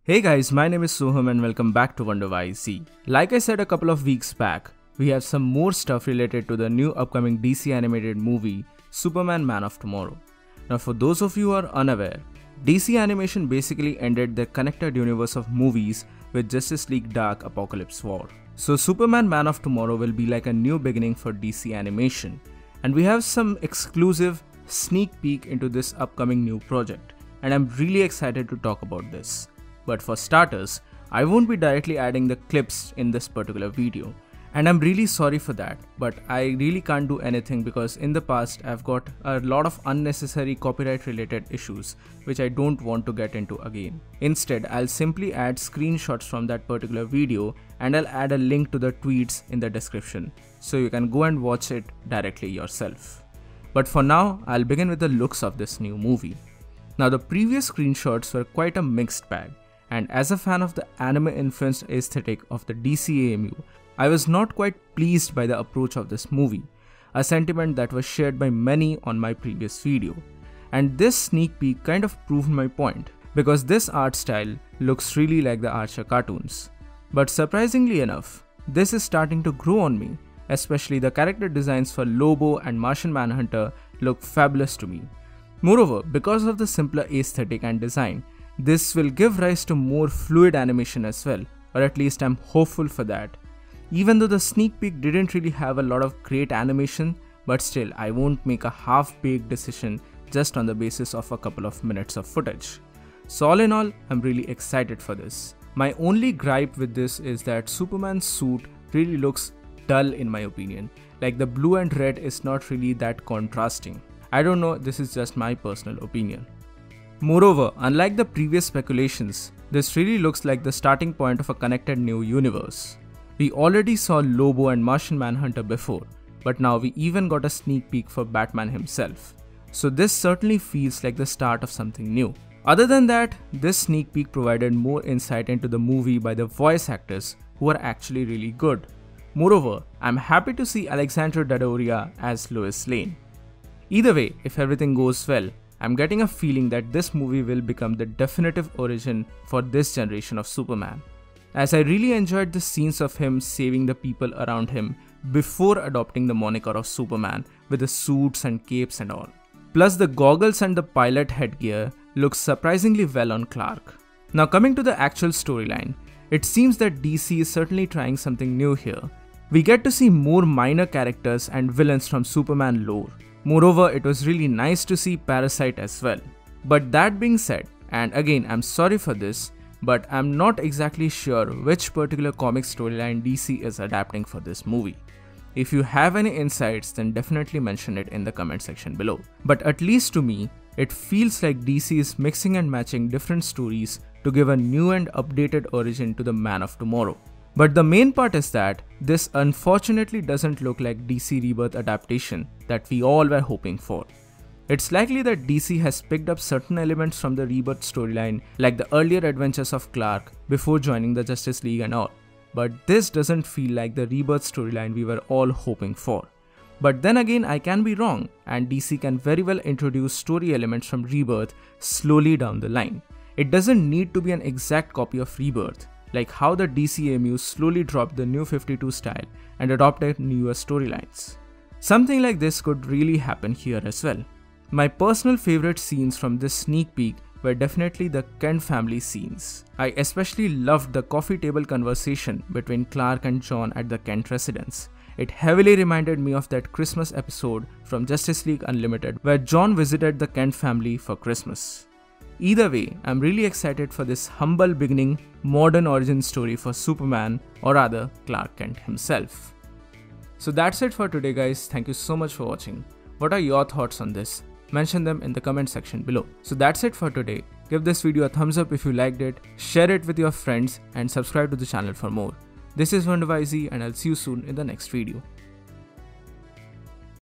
Hey guys, my name is Soham and welcome back to Wonder Why Z. Like I said a couple of weeks back, we have some more stuff related to the new upcoming DC animated movie, Superman Man of Tomorrow. Now for those of you who are unaware, DC Animation basically ended their connected universe of movies with Justice League Dark Apokolips War. So Superman Man of Tomorrow will be like a new beginning for DC Animation, and we have some exclusive sneak peek into this upcoming new project, and I'm really excited to talk about this. But for starters, I won't be directly adding the clips in this particular video, and I'm really sorry for that, but I really can't do anything because in the past I've got a lot of unnecessary copyright related issues which I don't want to get into again. Instead, I'll simply add screenshots from that particular video and I'll add a link to the tweets in the description so you can go and watch it directly yourself. But for now, I'll begin with the looks of this new movie. Now the previous screenshots were quite a mixed bag, and as a fan of the anime-influenced aesthetic of the DCAMU, I was not quite pleased by the approach of this movie, a sentiment that was shared by many on my previous video. And this sneak peek kind of proved my point, because this art style looks really like the Archer cartoons. But surprisingly enough, this is starting to grow on me, especially the character designs for Lobo and Martian Manhunter look fabulous to me. Moreover, because of the simpler aesthetic and design, this will give rise to more fluid animation as well, or at least I'm hopeful for that. Even though the sneak peek didn't really have a lot of great animation, but still I won't make a half-baked decision just on the basis of a couple of minutes of footage. So all in all, I'm really excited for this. My only gripe with this is that Superman's suit really looks dull in my opinion, like the blue and red is not really that contrasting. I don't know, this is just my personal opinion. Moreover, unlike the previous speculations, this really looks like the starting point of a connected new universe. We already saw Lobo and Martian Manhunter before, but now we even got a sneak peek for Batman himself. So this certainly feels like the start of something new. Other than that, this sneak peek provided more insight into the movie by the voice actors who are actually really good. Moreover, I'm happy to see Alexandra Daddario as Lois Lane. Either way, if everything goes well, I'm getting a feeling that this movie will become the definitive origin for this generation of Superman, as I really enjoyed the scenes of him saving the people around him before adopting the moniker of Superman with the suits and capes and all. Plus the goggles and the pilot headgear looks surprisingly well on Clark. Now coming to the actual storyline, it seems that DC is certainly trying something new here. We get to see more minor characters and villains from Superman lore. Moreover, it was really nice to see Parasite as well. But that being said, and again I'm sorry for this, but I'm not exactly sure which particular comic storyline DC is adapting for this movie. If you have any insights, then definitely mention it in the comment section below. But at least to me, it feels like DC is mixing and matching different stories to give a new and updated origin to the Man of Tomorrow. But the main part is that this unfortunately doesn't look like DC Rebirth adaptation that we all were hoping for. It's likely that DC has picked up certain elements from the Rebirth storyline like the earlier adventures of Clark before joining the Justice League and all. But this doesn't feel like the Rebirth storyline we were all hoping for. But then again, I can be wrong, and DC can very well introduce story elements from Rebirth slowly down the line. It doesn't need to be an exact copy of Rebirth, like how the DCAMU slowly dropped the New 52 style and adopted newer storylines. Something like this could really happen here as well. My personal favorite scenes from this sneak peek were definitely the Kent family scenes. I especially loved the coffee table conversation between Clark and John at the Kent residence. It heavily reminded me of that Christmas episode from Justice League Unlimited where John visited the Kent family for Christmas. Either way, I'm really excited for this humble beginning, modern origin story for Superman, or rather Clark Kent himself. So that's it for today guys, thank you so much for watching. What are your thoughts on this? Mention them in the comment section below. So that's it for today. Give this video a thumbs up if you liked it, share it with your friends and subscribe to the channel for more. This is Wonder Why Z and I'll see you soon in the next video.